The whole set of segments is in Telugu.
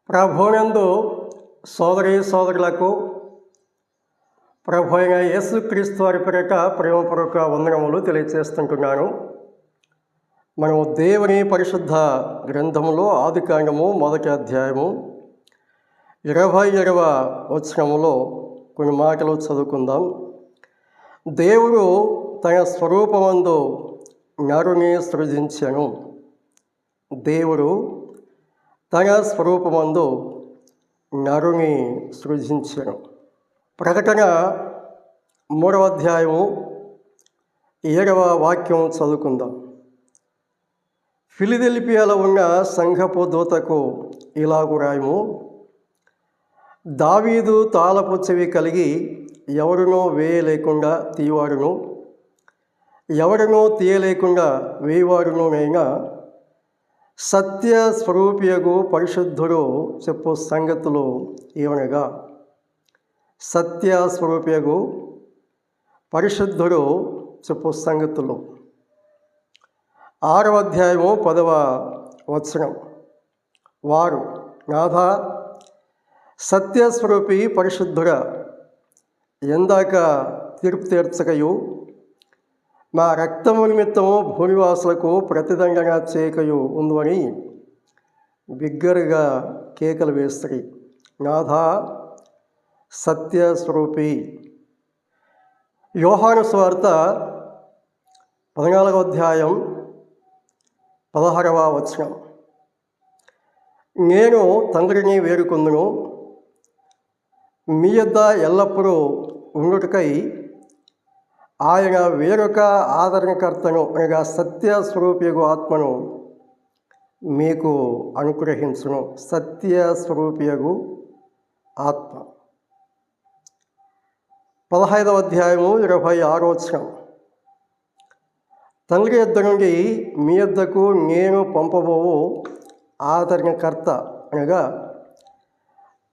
ప్రభువునందు సోదరీ సోదరులకు ప్రభు అయిన యేసుక్రీస్తు వారి పేరిట ప్రేమపూర్వక వందనములు తెలియజేస్తుంటున్నాను. మనము దేవుని పరిశుద్ధ గ్రంథములో ఆదికాండము 1వ అధ్యాయము 20వ వచనములో కొన్ని మాటలు చదువుకుందాం. దేవుడు తన స్వరూపమందు నరుని సృజించెను. దేవుడు తన స్వరూపమందు నరుని సృజించెను. ప్రకటన 3వ అధ్యాయము 7వ వాక్యం చదువుకుందాం. ఫిలదెల్ఫియాలో ఉన్న సంఘపు దూతకు ఇలాగు రాయము: దావీదు తాళపు చెవి కలిగి ఎవరునో వేయలేకుండా తీవాడును, ఎవరునో తీయలేకుండా వేయవాడునైనా సత్య స్వరూపియగు పరిశుద్ధుడు చెప్పు సంగతులు ఏమనగా, సత్య స్వరూపియగు పరిశుద్ధుడు చెప్పు సంగతులు. 6వ అధ్యాయము 10వ వచనం: వారు, నాథా, సత్యస్వరూపి పరిశుద్ధుడ, ఎందాక తీర్పు తీర్చకయు మా రక్తము నిమిత్తము భూనివాసులకు ప్రతిదండన చేయకయు ఉందని బిగ్గరగా కేకలు వేస్తరి. నాథా, సత్యస్వరూపి. యోహాను సువార్త 14వ అధ్యాయం 16వ వచనం: నేను తండ్రిని వేడుకొందును, మీ యొద్ద ఎల్లప్పుడూ ఉండుటకై ఆయన వేరొక ఆదరణకర్తను అనగా సత్యస్వరూపియగు ఆత్మను మీకు అనుగ్రహించును. సత్యస్వరూపియగు ఆత్మ. 15వ అధ్యాయము 26వ వచనం: తండ్రి యొద్ద నుండి మీ యొద్దకు నేను పంపబోవు ఆదరణకర్త అనగా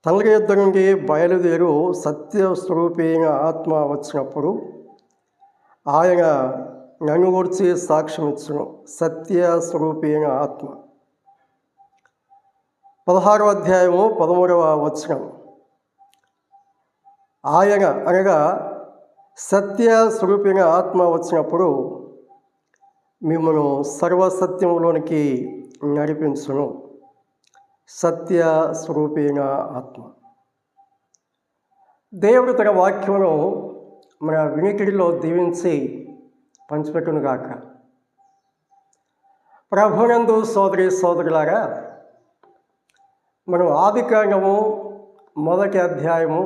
తండ్రి యొద్ద నుండి బయలుదేరు సత్యస్వరూపి అయిన ఆత్మ వచ్చినప్పుడు ఆయన నన్ను గూర్చి సాక్ష్యం ఇచ్చును. సత్యస్వరూపి అయిన ఆత్మ. 16వ అధ్యాయము 13వ వచనం: ఆయన అనగా సత్యస్వరూపి అయిన ఆత్మ వచ్చినప్పుడు మిమ్మల్ని సర్వసత్యములోనికి నడిపించును. సత్యస్వరూపి అయిన ఆత్మ. దేవుడు తన వాక్యమును మన వినికిడిలో దీవించి పంచిపెట్టునుగాక. ప్రభునందు సోదరి సోదరులారా, మనం ఆదికాండము 1వ అధ్యాయము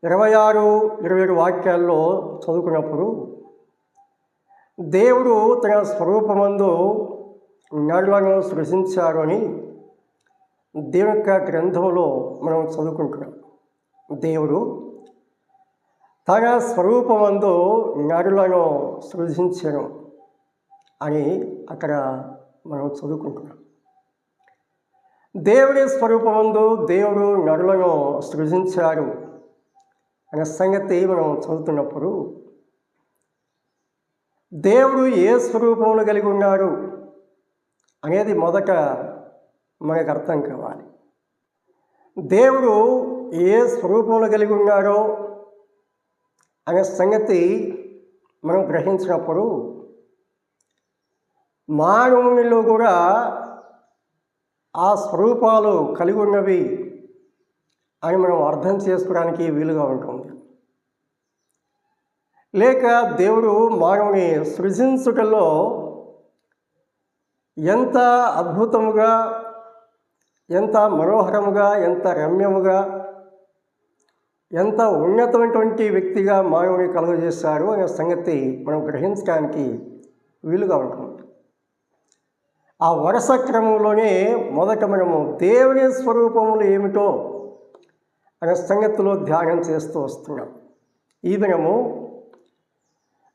26-27 వాక్యాల్లో చదువుకున్నప్పుడు దేవుడు తన స్వరూపమందు నరులను సృజించారు అని దేవుని యొక్క గ్రంథంలో మనం చదువుకుంటున్నాం. దేవుడు తన స్వరూపమందు నరులను సృజించెను అని అక్కడ మనం చదువుకుంటున్నాం. దేవుని స్వరూపమందు దేవుడు నరులను సృజించారు అనే సంగతి మనం చదువుతున్నప్పుడు దేవుడు ఏ స్వరూపంలో కలిగి ఉన్నాడు అనేది మొదట మనకు అర్థం కావాలి. దేవుడు ఏ స్వరూపంలో కలిగి ఉన్నాడో అనే సంగతి మనం గ్రహించినప్పుడు మానవునిలో కూడా ఆ స్వరూపాలు కలిగి ఉన్నవి అని మనం అర్థం చేసుకోవడానికి వీలుగా ఉంటుంది. లేక దేవుడు మానవుని సృజించుటలో ఎంత అద్భుతముగా, ఎంత మనోహరముగా, ఎంత రమ్యముగా, ఎంత ఉన్నతమైనటువంటి వ్యక్తిగా మానవుని కలుగజేశారు అనే సంగతి మనం గ్రహించడానికి వీలుగా ఉంటుంది. ఆ వరుస క్రమంలోనే మొదట మనము దేవుని స్వరూపములు ఏమిటో అనే సంగతిలో ధ్యానం చేస్తూ వస్తున్నాం. ఈ దినము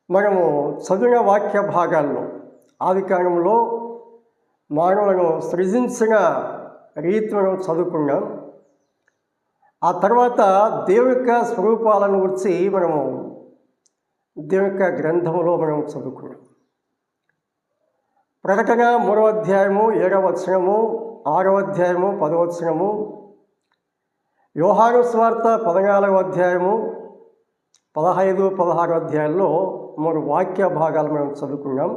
మనము చదివిన వాక్య భాగాల్లో ఆదికాండంలో మానవులను సృజించిన రీతి మనం చదువుకున్నాం. ఆ తర్వాత దేవుని యొక్క స్వరూపాలను గురించి మనము దేవుని యొక్క గ్రంథంలో మనం చదువుకున్నాం. ప్రకటన 3వ అధ్యాయము 7వ వచనము 6వ అధ్యాయము 10వ వచనము, యోహాను సువార్త 14వ అధ్యాయము 15, 16 అధ్యాయాల్లో 3 వాక్య భాగాలు మనం చదువుకున్నాం.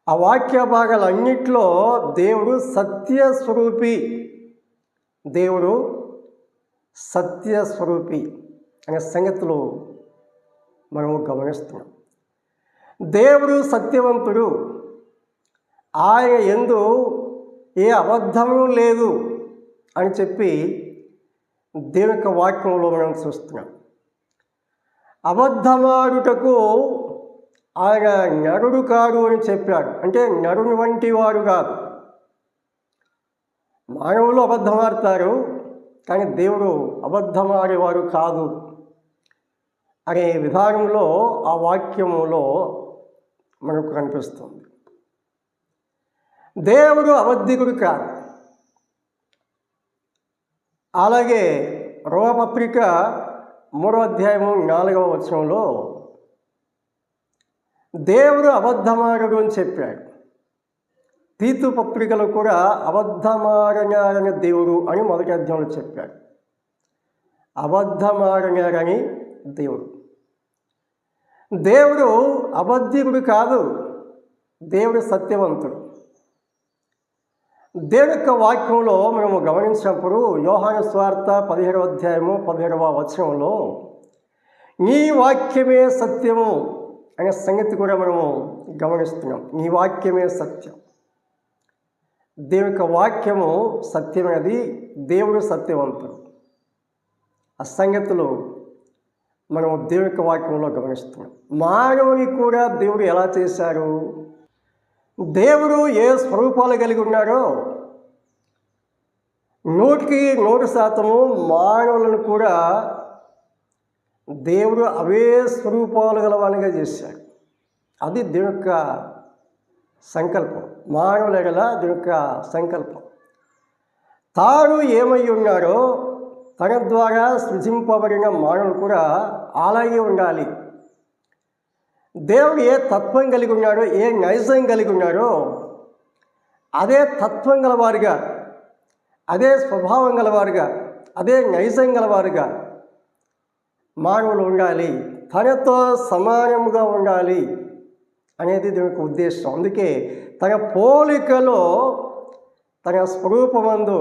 ఆ వాక్య భాగాలన్నింటిలో దేవుడు సత్యస్వరూపి, దేవుడు సత్యస్వరూపి అనే సంగతులు మనము గమనిస్తున్నాం. దేవుడు సత్యవంతుడు, ఆయన యందు ఏ అబద్ధము లేదు అని చెప్పి దేవుని యొక్క వాక్యంలో మనం చూస్తున్నాం. అబద్ధమాడుటకు ఆయన నరుడు కాడు అని చెప్పాడు. అంటే నరుని వంటి వాడు కాదు. మానవులు అబద్ధమాడతారు, కానీ దేవుడు అబద్ధమాడేవాడు కాదు అనే విధానంలో ఆ వాక్యములో మనకు కనిపిస్తుంది. దేవుడు అబద్ధికుడు కాదు. అలాగే రోమపత్రిక 3వ అధ్యాయము 4వ వచనంలో దేవుడు అబద్ధమాడడు అని చెప్పాడు. తీతు పత్రికలో కూడా అబద్ధమాడనాడని దేవుడు అని మొదటి అధ్యాయంలో చెప్పాడు. అబద్ధమాడనాడని దేవుడు. దేవుడు అబద్ధికుడు కాదు, దేవుడు సత్యవంతుడు. దేవుని యొక్క వాక్యంలో మనము గమనించినప్పుడు యోహాను సువార్త 17వ అధ్యాయము 17వ వచనంలో నీ వాక్యమే సత్యము అనే సంగతి కూడా మనము గమనిస్తున్నాం. నీ వాక్యమే సత్యం. దేవుని యొక్క వాక్యము సత్యమైనది, దేవుడు సత్యవంతుడు. ఆ సంగతులు మనము దేవుని యొక్క వాక్యంలో గమనిస్తున్నాం. మానవుని కూడా దేవుడు ఎలా చేశారు? దేవుడు ఏ స్వరూపాలు కలిగి ఉన్నాడో 100% మానవులను కూడా దేవుడు అవే స్వరూపాలు గలవానిగా చేశాడు. అది దేవుని యొక్క సంకల్పం. మానవుల ఎడల దేవుని యొక్క సంకల్పం. తాను ఏమై ఉన్నాడో తన ద్వారా సృజింపబడిన మానవులు కూడా అలాగే ఉండాలి. దేవుడు ఏ తత్వం కలిగి ఉన్నాడో, ఏ నైజం కలిగి ఉన్నాడో అదే తత్వం గలవారుగా, అదే స్వభావం గలవారుగా, అదే నైజం గలవారుగా మానవులు ఉండాలి. తనతో సమానముగా ఉండాలి అనేది దేవునికి ఉద్దేశం. అందుకే తన పోలికలో తన స్వరూపమందు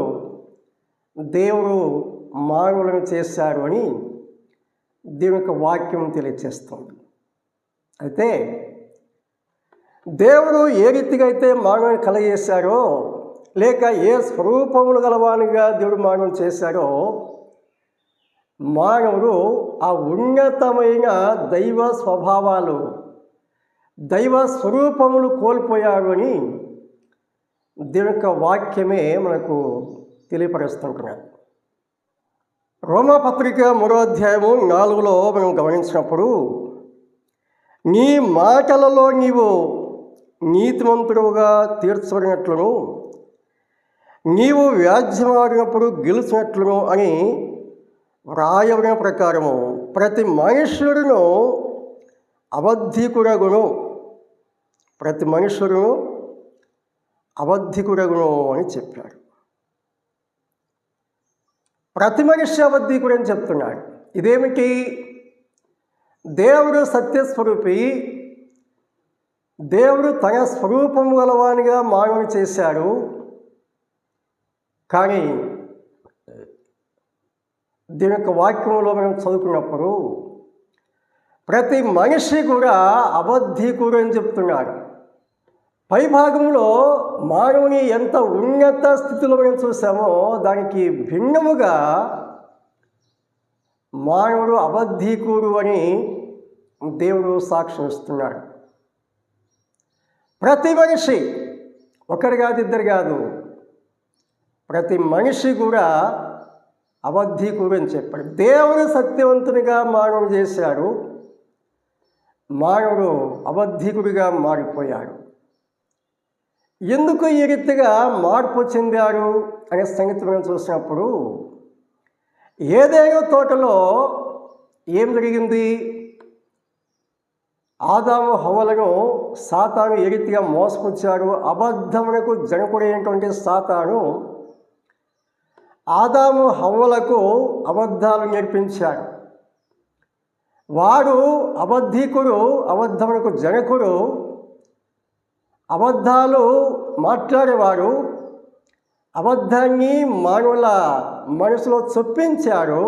దేవుడు మానవులను చేశారు అని దేవుని యొక్క వాక్యం తెలియజేస్తుంది. అయితే దేవుడు ఏ రీతిగా అయితే మానవుని కలగజేశారో, లేక ఏ స్వరూపములు గలవానిగా దేవుడు మానవుని చేశారో, మానవుడు ఆ ఉన్నతమైన దైవ స్వభావాలు, దైవ స్వరూపములు కోల్పోయాడు అని దేవుని యొక్క వాక్యమే మనకు తెలియపరుస్తుంటున్నాడు. రోమపత్రిక 3వ అధ్యాయము 4లో మనం గమనించినప్పుడు నీ మాటలలో నీవు నీతిమంతుడుగా తీర్చబడినట్లును, నీవు వ్యాజ్యమాడినప్పుడు గెలిచినట్లును అని వ్రాయబడిన ప్రకారము ప్రతి మనుష్యుడును అబద్ధికుడగును, ప్రతి మనుష్యుడును అబద్ధికుడగును అని చెప్పాడు. ప్రతి మనిషి అబద్ధికుడు అని చెప్తున్నాడు. ఇదేమిటి? దేవుడు సత్యస్వరూపి, దేవుడు తన స్వరూపము గలవానిగా మానవుని చేశాడు. కానీ దీని యొక్క వాక్యంలో మనం చదువుకున్నప్పుడు ప్రతి మనిషి కూడా అబద్ధికుడు అని చెప్తున్నాడు. పైభాగంలో మానవుని ఎంత ఉన్నత స్థితిలో మనం చూసామో దానికి భిన్నముగా మానవుడు అబద్ధికుడు అని దేవుడు సాక్ష్యం ఇస్తున్నాడు. ప్రతి మనిషి, ఒకరు కాదు, ఇద్దరు కాదు, ప్రతి మనిషి కూడా అబద్ధికుడు అని చెప్పాడు. దేవుడు సత్యవంతునిగా మానవుడు చేశాడు, మానవుడు అబద్ధికుడిగా మారిపోయాడు. ఎందుకు ఈ రీతిగా మార్పు చెందాడు అనే సంగతి మనం చూసినప్పుడు ఏదేనో తోటలో ఏం జరిగింది? ఆదాము హవ్వలను సాతాను ఏ రీతిగా మోసపుచ్చాడు. అబద్ధమునకు జనకుడైనటువంటి సాతాను ఆదాము హవ్వలకు అబద్ధాలు నేర్పించాడు. వాడు అబద్ధికుడు, అబద్ధమునకు జనకుడు, అబద్ధాలు మాట్లాడేవాడు. అబద్ధాన్ని మానవుల మనసులో చొప్పించాడు.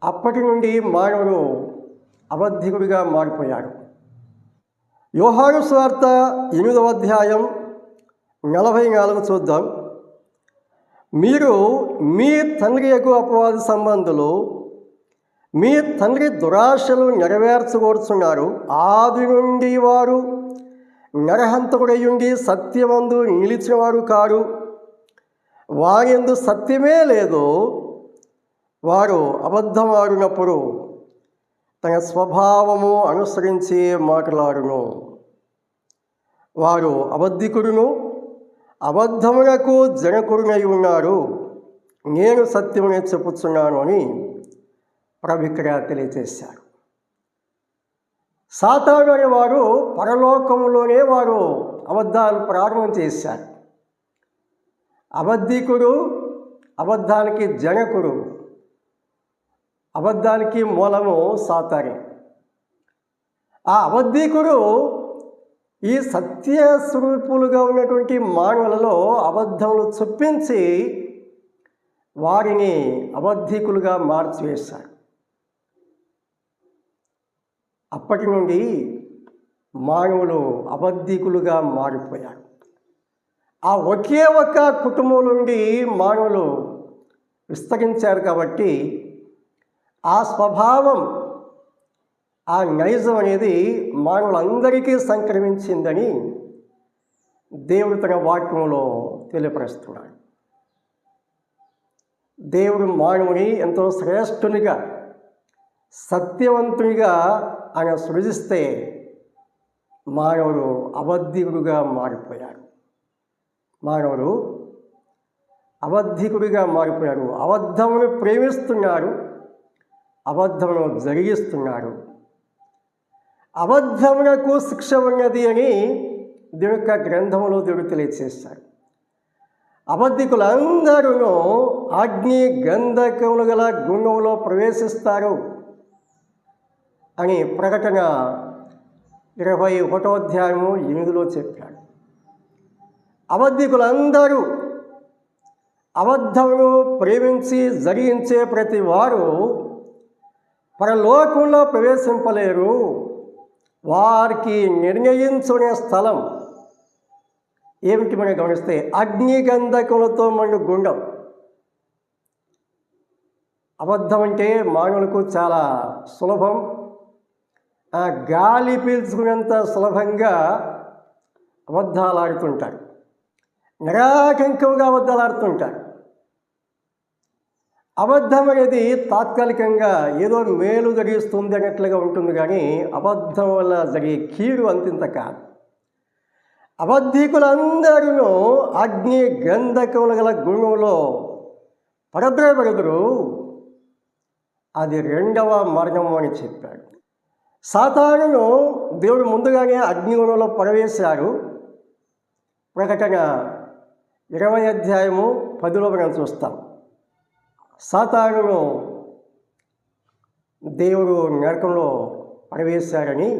అప్పటి నుండి మానవుడు అబద్ధికుడిగా మారిపోయాడు. యోహాను సువార్త 8వ అధ్యాయం 44 చూద్దాం. మీరు మీ తండ్రి యొక్క అపవాది సంబంధులు, మీ తండ్రి దురాశలు నెరవేర్చగోరుచున్నారు. ఆది నుండి వారు నరహంతకుడయ్యుండి సత్యమందు నిలిచినవారు కాడు. వారియందు సత్యమే లేదు. వారు అబద్ధమాడినప్పుడు తన స్వభావము అనుసరించి మాట్లాడును. వారు అబద్ధికుడును, అబద్ధమునకు జనకుడునై ఉన్నారు. నేను సత్యమునే చెప్పుచున్నాను అని ప్రభు ఇక్కడ తెలియజేశారు. సాతాను అనేవారు పరలోకంలోనే వారు అబద్ధాలు ప్రారంభం చేశారు. అబద్ధికుడు, అబద్ధానికి జనకుడు, అబద్ధానికి మూలము సాతానే. ఆ అబద్ధికుడు ఈ సత్య స్వరూపులుగా ఉన్నటువంటి మానవులలో అబద్ధములు చొప్పించి వారిని అబద్ధికులుగా మార్చివేశాడు. అప్పటి నుండి మానవులు అబద్ధికులుగా మారిపోయారు. ఆ ఒకే ఒక కుటుంబం నుండి మానవులు విస్తరించారు కాబట్టి ఆ స్వభావం, ఆ నైజం అనేది మానవులందరికీ సంక్రమించిందని దేవుడు తన వాక్యంలో తెలియపరుస్తున్నాడు. దేవుడు మానవుని ఎంతో శ్రేష్ఠునిగా, సత్యవంతునిగా ఆయన సృజిస్తే మానవుడు అబద్ధికుడుగా మారిపోయాడు. మానవుడు అబద్ధికుడిగా మారిపోయాడు. అబద్ధమును ప్రేమిస్తున్నాడు, అబద్ధమును జరిగిస్తున్నాడు. అబద్ధమునకు శిక్ష ఉన్నది అని దేవుని యొక్క గ్రంథంలో దేవుడు తెలియజేశాడు. అబద్ధికులందరూ అగ్ని గంధకములు గల గుండంలో ప్రవేశిస్తారు అని ప్రకటన 21వ అధ్యాయము 8లో చెప్పాడు. అబద్ధికులందరూ అబద్ధమును ప్రేమించి జరిగించే ప్రతి వారు పరలోకంలో ప్రవేశింపలేరు. వారికి నిర్ణయించుకునే స్థలం ఏమిటి మనం గమనిస్తే అగ్ని గంధకములతో మండు గుండం. అబద్ధం అంటే మానవులకు చాలా సులభం. ఆ గాలి పీల్చుకునేంత సులభంగా అబద్ధాలు ఆడుతుంటారు. నిరాటంకంగా అబద్ధాలు ఆడుతుంటారు. అబద్ధం అనేది తాత్కాలికంగా ఏదో మేలు జరిగిస్తుంది అన్నట్లుగా ఉంటుంది, కానీ అబద్ధం వల్ల జరిగే కీడు అంతింత కాదు. అబద్ధికులందరూ అగ్ని గంధకములు గల గుండంలో పడద్రోబెడదురు. అది 2వ మరణము అని చెప్పాడు. సాతానును దేవుడు ముందుగానే అగ్నిగుణంలో పడవేశారు. ప్రకటన 20వ అధ్యాయము 10లో మనం చూస్తాం. సాతానును దేవుడు నరకంలో పడవేశారని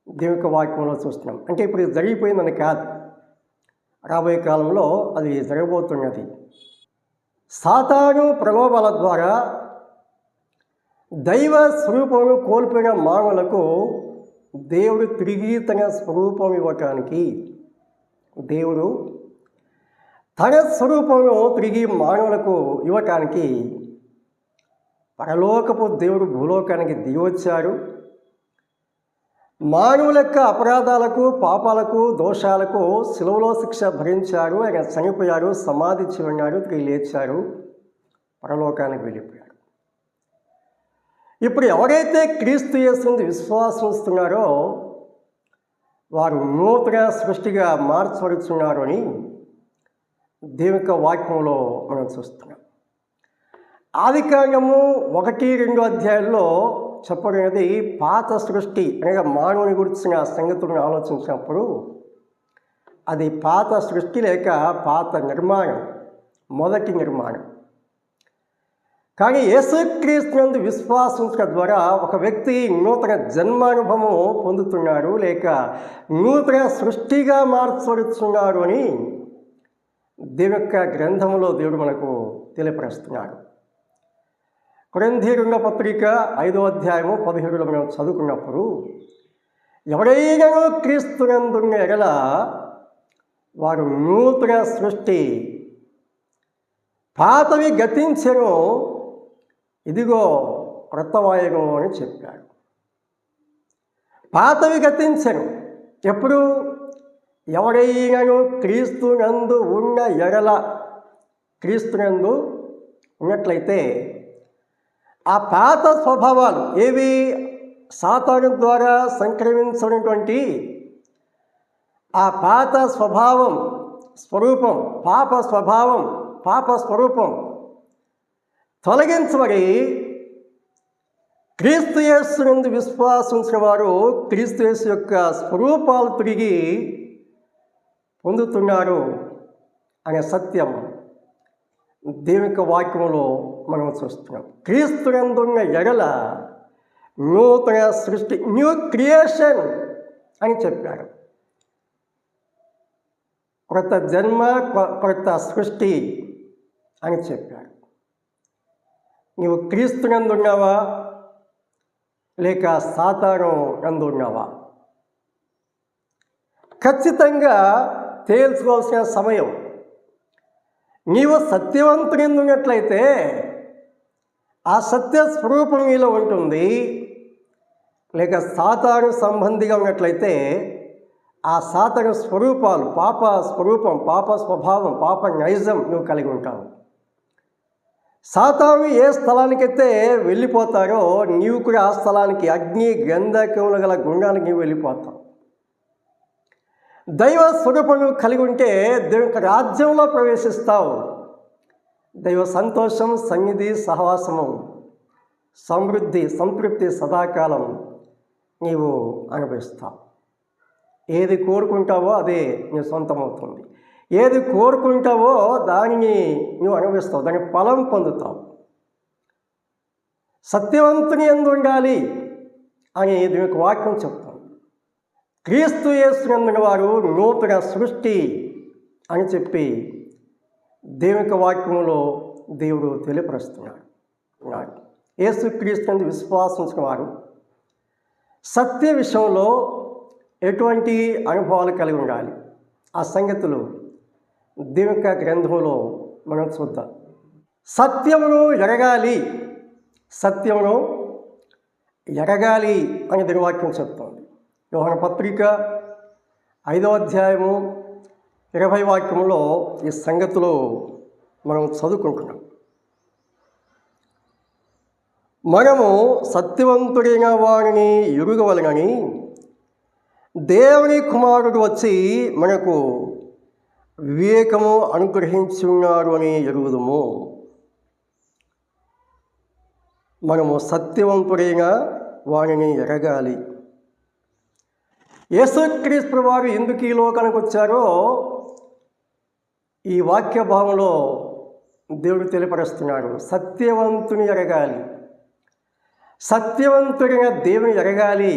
దేవుని యొక్క వాక్యంలో చూస్తున్నాం. అంటే ఇప్పుడు ఇది జరిగిపోయిందని కాదు, రాబోయే కాలంలో అది జరగబోతున్నది. సాతాను ప్రలోభాల ద్వారా దైవ స్వరూపమును కోల్పోయిన మానవులకు దేవుడు తిరిగి తన స్వరూపం ఇవ్వటానికి, దేవుడు తన స్వరూపమును తిరిగి మానవులకు ఇవ్వటానికి పరలోకపు దేవుడు భూలోకానికి దిగివచ్చాడు. మానవుల యొక్క అపరాధాలకు, పాపాలకు, దోషాలకు శిలువలో శిక్ష భరించాడు. ఆయన చనిపోయాడు, సమాధి ఉన్నాడు, తిరిగి లేచాడు, పరలోకానికి వెళ్ళిపోయాడు. ఇప్పుడు ఎవరైతే క్రీస్తు యేసునందు విశ్వాసం ఉంచుతున్నారో వారు నూతన సృష్టిగా మార్చబడుతున్నారు అని దేవుని యొక్క వాక్యంలో మనం చూస్తున్నాం. ఆదికాండము 1-2 అధ్యాయాల్లో చెప్పబడినది పాత సృష్టి అనగా మానవుని గురించిన సంగతులను ఆలోచించినప్పుడు అది పాత సృష్టి లేక పాత నిర్మాణం, మొదటి నిర్మాణం. కానీ యేసుక్రీస్తునందు విశ్వాసించడం ద్వారా ఒక వ్యక్తి నూతన జన్మానుభవం పొందుతున్నారు లేక నూతన సృష్టిగా మార్చబడుతున్నారు అని దేవుని యొక్క గ్రంథంలో దేవుడు మనకు తెలియపరుస్తున్నాడు. కొరింథీయుల పత్రిక 5వ అధ్యాయము 17లో మనం చదువుకున్నప్పుడు, ఎవరైనా క్రీస్తునందున్న ఎడల వారు నూతన సృష్టి, పాతవి గతించెను, ఇదిగో క్రొత్తవాయను అని చెప్పాడు. పాతవి గతించెను. ఎప్పుడు? ఎవరైనాను క్రీస్తునందు ఉన్న ఎడల, క్రీస్తునందు ఉన్నట్లయితే ఆ పాత స్వభావాలు ఏవి? సాతాను ద్వారా సంక్రమించినటువంటి ఆ పాత స్వభావం, స్వరూపం, పాప స్వరూపం తొలగించబడి క్రీస్తు యేసునందు విశ్వాసించిన వారు క్రీస్తు యేసు యొక్క స్వరూపాలు తిరిగి పొందుతున్నారు అనే సత్యం దేవుని యొక్క వాక్యంలో మనం చూస్తున్నాం. క్రీస్తునందున్న ఎడల నూతన సృష్టి, న్యూ క్రియేషన్ అని చెప్పాడు. కొత్త జన్మ, కొత్త సృష్టి అని చెప్పాడు. నీవు క్రీస్తునందున్నావా లేక సాతాను నందు ఉన్నావా? ఖచ్చితంగా తేల్చుకోవాల్సిన సమయం. నీవు సత్యవంతునిన్నట్లయితే ఆ సత్య స్వరూపం నీలో ఉంటుంది, లేక సాతాను సంబంధిగా ఉన్నట్లయితే ఆ సాతాను స్వరూపాలు, పాప స్వరూపం, పాప స్వభావం, పాప నైజం నువ్వు కలిగి ఉంటావు. సాతాను ఏ స్థలానికైతే వెళ్ళిపోతారో నీవు కూడా ఆ స్థలానికి, అగ్ని గంధకములు గల గుండానికి నీవు వెళ్ళిపోతావు. దైవ స్వరూపం కలిగి ఉంటే దేవుని యొక్క రాజ్యంలో ప్రవేశిస్తావు. దైవ సంతోషం, సన్నిధి, సహవాసము, సమృద్ధి, సంతృప్తి సదాకాలం నీవు అనుభవిస్తావు. ఏది కోరుకుంటావో అదే నీ సొంతమవుతుంది. ఏది కోరుకుంటావో దానిని నువ్వు అనుభవిస్తావు, దాని ఫలం పొందుతావు. సత్యవంతుని యందు ఉండాలి అని దీనికి వాక్యం చెప్తుంది. క్రీస్తు యేసునందున వారు నూతన సృష్టి అని చెప్పి దేవుని యొక్క వాక్యంలో దేవుడు తెలియపరుస్తున్నాడు. యేసుక్రీస్తునందు విశ్వాసించిన వారు సత్య విషయంలో ఎటువంటి అనుభవాలు కలిగి ఉండాలి, ఆ సంగతులు దేవుని యొక్క గ్రంథంలో మనం చూద్దాం. సత్యమును ఎరగాలి, సత్యమును ఎరగాలి అని దేవుని వాక్యం చెప్తుంది. యోహాను పత్రిక 5వ అధ్యాయము 20వ వాక్యంలో ఈ సంగతులు మనం చదువుకుంటున్నాం. మనము సత్యవంతుడైన వారిని ఎరుగవలనని దేవుని కుమారుడు వచ్చి మనకు వివేకము అనుగ్రహించున్నారు అని ఎరుగుదుము. మనము సత్యవంతుడైన వారిని ఎరగాలి. యేసుక్రీస్తు వారు ఎందుకు ఈ లోకానికి వచ్చారో ఈ వాక్య భావంలో దేవుడు తెలియపరుస్తున్నాడు. సత్యవంతుని ఎరగాలి, సత్యవంతుడైన దేవుని ఎరగాలి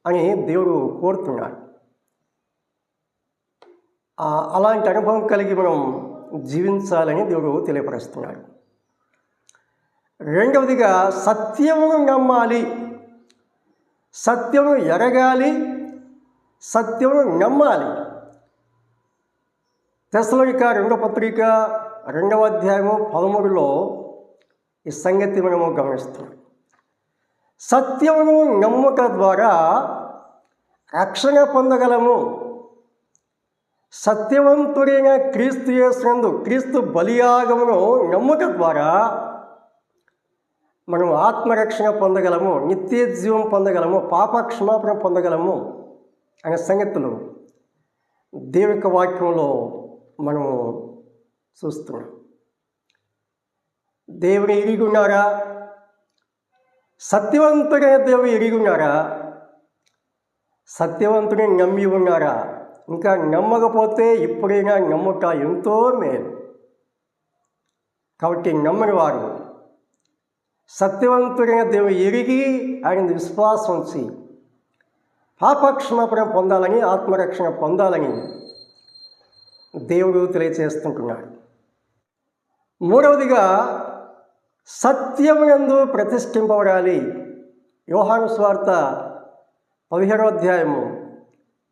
అని దేవుడు కోరుతున్నాడు. అలాంటి అనుభవం కలిగి మనం జీవించాలని దేవుడు తెలియపరుస్తున్నాడు. రెండవదిగా సత్యమును నమ్మాలి, సత్యమును ఎరగాలి, సత్యమును నమ్మాలి. తెస్సలోనిక 2వ పత్రిక 2వ అధ్యాయము 13లో ఈ సంగతి మనము గమనిస్తున్నాం. సత్యమును నమ్ముట ద్వారా రక్షణ పొందగలము. సత్యవంతుడైన క్రీస్తు యేసునందు క్రీస్తు బలియాగమును నమ్ముట ద్వారా మనం ఆత్మరక్షణ పొందగలము, నిత్య జీవం పొందగలము, పాప క్షమాపణ పొందగలము అనే సంగతులు దేవుని యొక్క వాక్యంలో మనము చూస్తున్నాం. దేవుని ఎరిగి ఉన్నారా? సత్యవంతుడైన దేవుడు ఎరిగి ఉన్నారా? సత్యవంతుని నమ్మి ఉన్నారా? ఇంకా నమ్మకపోతే ఇప్పుడైనా నమ్ముట ఎంతో మేలు. కాబట్టి నమ్మని వారు సత్యవంతుడైన దేవుడు ఎరిగి ఆయన విశ్వాసం ఉంచి పాపక్షమాపణ పొందాలని, ఆత్మరక్షణ పొందాలని దేవుడు తెలియచేస్తుంటున్నాడు. మూడవదిగా సత్యమునందు ప్రతిష్ఠింపబడాలి. యోహాను సువార్త 17వ అధ్యాయము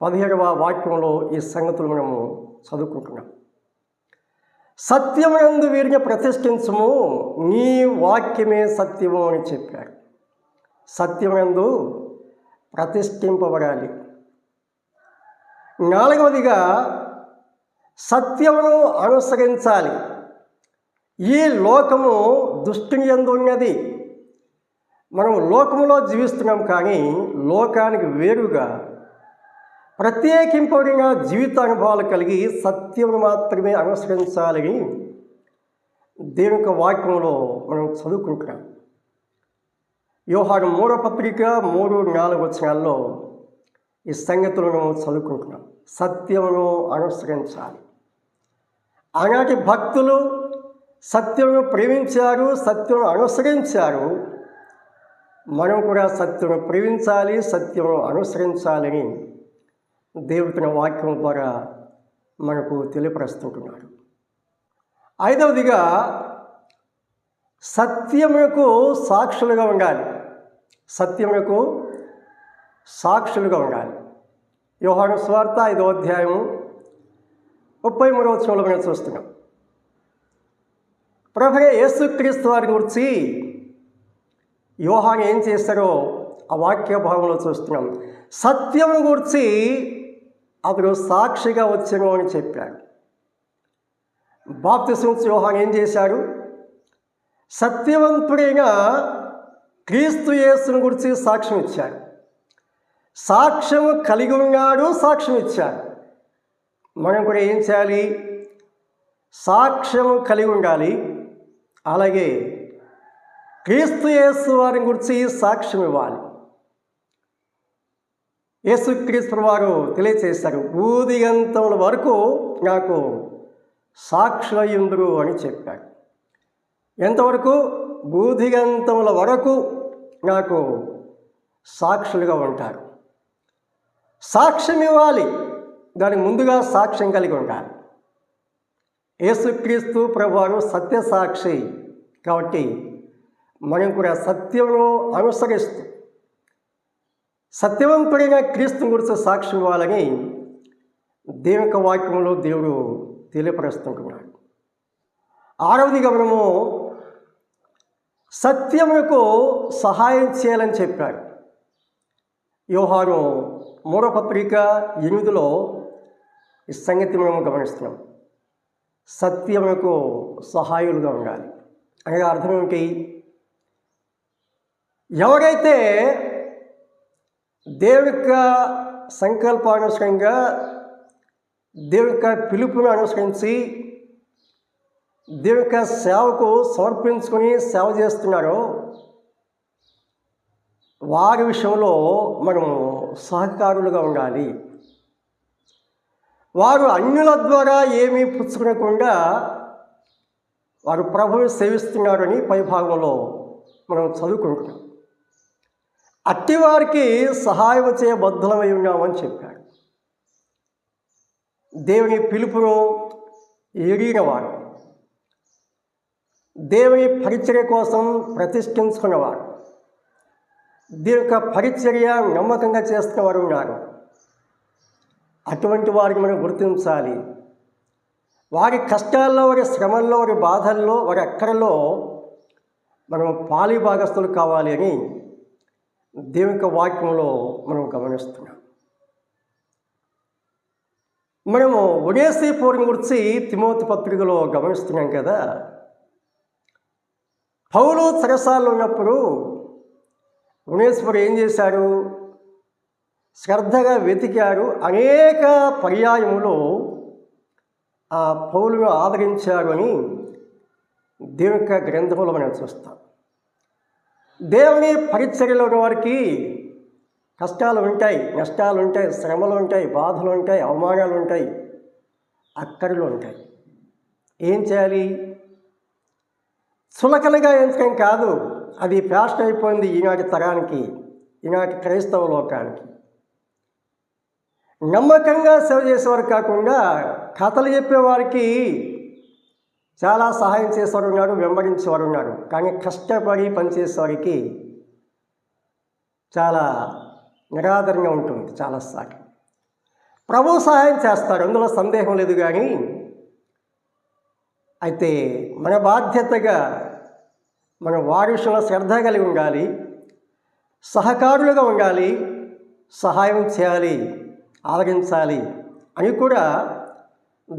17వ వాక్యంలో ఈ సంగతులు మనము చదువుకుంటున్నాం. సత్యమునందు వీరిని ప్రతిష్ఠించుము, నీ వాక్యమే సత్యము అని చెప్పాడు. సత్యమునందు ప్రతిష్ఠింపబడాలి. నాలుగవదిగా సత్యమును అనుసరించాలి. ఈ లోకము దుష్టుని యందు ఉన్నది. మనం లోకములో జీవిస్తున్నాం, కానీ లోకానికి వేరుగా ప్రత్యేకింపబడిన జీవితానుభవాలు కలిగి సత్యమును మాత్రమే అనుసరించాలని దేవుని యొక్క వాక్యంలో మనం చదువుకుంటున్నాం. యోహాను 3వ పత్రిక 3-4 వచనాల్లో ఈ సంగతులను చదువుకుంటున్నాం. సత్యమును అనుసరించాలి. ఆనాటి భక్తులు సత్యమును ప్రేమించారు, సత్యమును అనుసరించారు. మనం కూడా సత్యమును ప్రేమించాలి, సత్యమును అనుసరించాలని దేవుడు తన వాక్యం ద్వారా మనకు తెలియపరుస్తుంటున్నాడు. ఐదవదిగా సత్యమునకు సాక్షులుగా ఉండాలి. సత్యమునకు సాక్షులుగా ఉండాలి. యోహాను సువార్త 5వ అధ్యాయము 33వ వచనంలో మనం చూస్తున్నాం. ప్రభువైన యేసుక్రీస్తు వారి గురించి యోహాను ఏం చేస్తారో ఆ వాక్య భావంలో చూస్తున్నాం. సత్యము గురించి అతడు సాక్షిగా వచ్చాను అని చెప్పాడు. బాప్తిసం ఇచ్చి యోహాను ఏం చేశాడు? సత్యవంతుడైన క్రీస్తు యేసుని గురించి సాక్ష్యం ఇచ్చాడు. సాక్ష్యము కలిగి ఉన్నాడు, సాక్ష్యం ఇచ్చాడు. మనం కూడా ఏం చేయాలి? సాక్ష్యము కలిగి ఉండాలి. అలాగే క్రీస్తు యేసు వారి గురించి సాక్ష్యం ఇవ్వాలి. యేసుక్రీస్తు వారు తెలియచేశారు, భూదిగంతముల వరకు నాకు సాక్షులయ్యుందురు అని చెప్పాడు. ఎంతవరకు? భూదిగంతముల వరకు నాకు సాక్షులుగా ఉంటారు. సాక్ష్యం ఇవ్వాలి. దానికి ముందుగా సాక్ష్యం కలిగి ఉండాలి. యేసుక్రీస్తు ప్రభువారు సత్యసాక్షి. కాబట్టి మనం కూడా సత్యమును అనుసరిస్తూ సత్యవంతుడైన క్రీస్తుని గురించి సాక్ష్యం ఇవ్వాలని దేవుని యొక్క వాక్యంలో దేవుడు తెలియపరుస్తుంటున్నాడు. ఆరవదిగా మనము సత్యమునకు సహాయం చేయాలని చెప్పాడు. యోహాను 3వ పత్రిక 8లో ఈ సంగతి మనము గమనిస్తున్నాం. సత్యమునకు సహాయులుగా ఉండాలి. అనగా అర్థం ఏమిటి? ఎవరైతే దేవుని యొక్క సంకల్పానుసారంగా దేవుని యొక్క పిలుపును అనుసరించి దేవుని యొక్క సేవకు సమర్పించుకొని సేవ చేస్తున్నారో వారి విషయంలో మనము సహకారులుగా ఉండాలి. వారు అన్యుల ద్వారా ఏమీ పుచ్చుకోకుండా వారు ప్రభువుని సేవిస్తున్నారని పైభాగంలో మనం చదువుకుంటున్నాం. అట్టివారికి సహాయం చేయబద్ధమై ఉన్నామని చెప్పాడు. దేవుని పిలుపును ఎరిగినవాడు, దేవుని పరిచర్య కోసం ప్రతిష్ఠించుకున్నవాడు, దేవుని యొక్క పరిచర్య నమ్మకంగా చేస్తున్న వారు ఉన్నారు. అటువంటి వారికి మనం గుర్తించాలి. వారి కష్టాల్లో, వారి శ్రమల్లో, వారి బాధల్లో, వారి అక్కరలో మనం పాలి భాగస్తులు కావాలి అని దేవుని యొక్క వాక్యంలో మనం గమనిస్తున్నాం. మనము ఒనేసిఫోరుని గురించి తిమోతి పత్రికలో గమనిస్తున్నాం కదా. పౌలు చెరసాలలో ఉన్నప్పుడు ఒనేసిఫోరు ఏం చేశారు? శ్రద్ధగా వెతికారు. అనేక పర్యాయములు ఆ పౌలును ఆదరించారు అని దేవుని యొక్క గ్రంథంలో మనం చూస్తాం. దేవుని పరిచర్యలో ఉన్న వారికి కష్టాలు ఉంటాయి, నష్టాలు ఉంటాయి, శ్రమలు ఉంటాయి, బాధలు ఉంటాయి, అవమానాలు ఉంటాయి, అక్కడిలో ఉంటాయి. ఏం చేయాలి? చులకనగా ఎంచడం కాదు, అది ఫ్యాషన్ అయిపోయింది ఈనాటి తరానికి, ఈనాటి క్రైస్తవ లోకానికి. నమ్మకంగా సేవ చేసేవారు కాకుండా కథలు చెప్పేవారికి చాలా సహాయం చేసేవారు ఉన్నారు, వెంబడించేవారు ఉన్నారు. కానీ కష్టపడి పనిచేసేవారికి చాలా నిరాదరణగా ఉంటుంది. చాలాసార్లు ప్రభు సహాయం చేస్తారు, అందులో సందేహం లేదు. కానీ అయితే మన బాధ్యతగా మన వారిషంలో శ్రద్ధ కలిగి ఉండాలి, సహకారులుగా ఉండాలి, సహాయం చేయాలి, ఆదరించాలి అని కూడా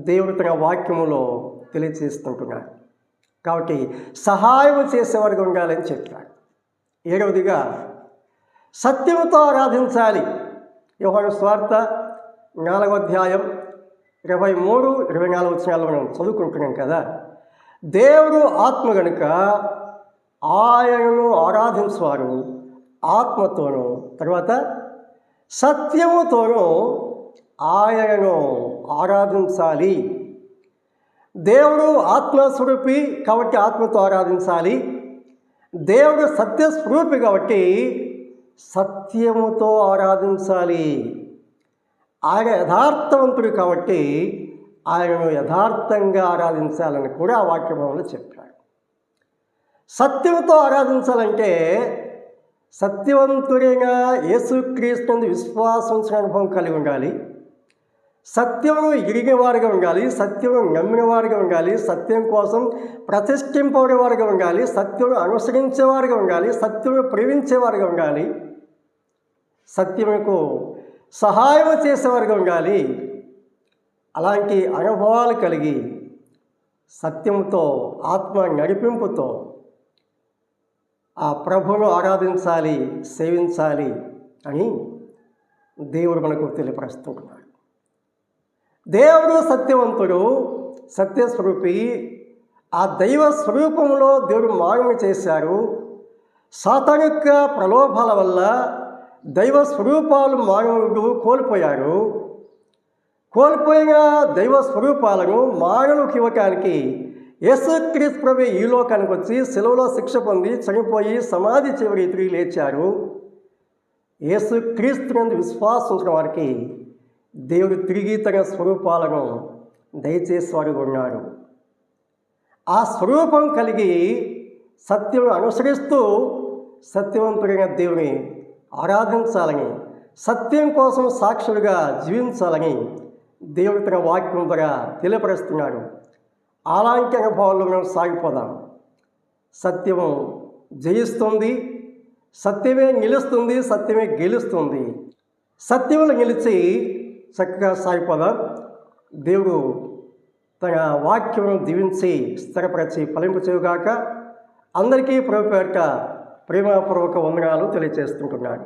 దేవుడు తన వాక్యములో తెలియజేస్తుంటున్నాడు. కాబట్టి సహాయం చేసేవారుగా ఉండాలని చెప్పాడు. 7వదిగా సత్యముతో ఆరాధించాలి. యోహాను సువార్త 4వ అధ్యాయం 23, 24 వచనాలు మనం చదువుకుంటున్నాం కదా. దేవుడు ఆత్మ గనుక ఆయనను ఆరాధించువారు ఆత్మతోనూ తర్వాత సత్యముతోనూ ఆయనను ఆరాధించాలి. దేవుడు ఆత్మస్వరూపి కాబట్టి ఆత్మతో ఆరాధించాలి. దేవుడు సత్యస్వరూపి కాబట్టి సత్యముతో ఆరాధించాలి. ఆయన యథార్థవంతుడు కాబట్టి ఆయనను యథార్థంగా ఆరాధించాలని కూడా ఆ వాక్యభావంలో చెప్పాడు. సత్యంతో ఆరాధించాలంటే సత్యవంతుడైన యేసుక్రీస్తునందు విశ్వాసం ఉంచిన అనుభవం కలిగి ఉండాలి, సత్యమును ఎరిగిన వారుగా ఉండాలి, సత్యమును నమ్మిన వారుగా ఉండాలి, సత్యం కోసం ప్రతిష్ఠింపబడేవారుగా ఉండాలి, సత్యమును అనుసరించేవారుగా ఉండాలి, సత్యమును ప్రేమించేవారుగా ఉండాలి, సత్యమునకు సహాయం చేసేవారుగా ఉండాలి. అలాంటి అనుభవాలు కలిగి సత్యంతో ఆత్మ నడిపింపుతో ఆ ప్రభువును ఆరాధించాలి, సేవించాలి అని దేవుడు మనకు తెలియపరుస్తున్నాడు. దేవుడు సత్యవంతుడు, సత్యస్వరూపి. ఆ దైవ స్వరూపంలో దేవుడు మానవుని చేశారు. సాతాను యొక్క ప్రలోభాల వల్ల దైవ స్వరూపాలు మానవుడు కోల్పోయాడు. కోల్పోయిన దైవ స్వరూపాలను మానవునికి ఇవ్వటానికి యేసుక్రీస్తు ప్రభువు ఈ లోకానికి వచ్చి శిలువలో శిక్ష పొంది చనిపోయి సమాధి చివరి తిరిగి లేచారు. యేసుక్రీస్తునందు విశ్వాసం ఉంచిన వారికి దేవుడు తిరిగి తన స్వరూపాలను దయచేసేవాడుగా ఉన్నాడు. ఆ స్వరూపం కలిగి సత్యమును అనుసరిస్తూ సత్యవంతుడైన దేవుని ఆరాధించాలని, సత్యం కోసం సాక్షులుగా జీవించాలని దేవుడు తన వాక్యం ద్వారా తెలియపరుస్తున్నాడు. అలాంటి అనుభవాల్లో మనం సాగిపోదాం. సత్యము జయిస్తుంది, సత్యమే నిలుస్తుంది, సత్యమే గెలుస్తుంది. సత్యములు నిలిచి చక్కగా సాగిపోదాం. దేవుడు తన వాక్యమును దీవించి స్థిరపరిచి ఫలింపు చేయుగాక. అందరికీ ప్రభు పేరిట ప్రేమపూర్వక వందనాలు తెలియజేస్తుంటున్నాను.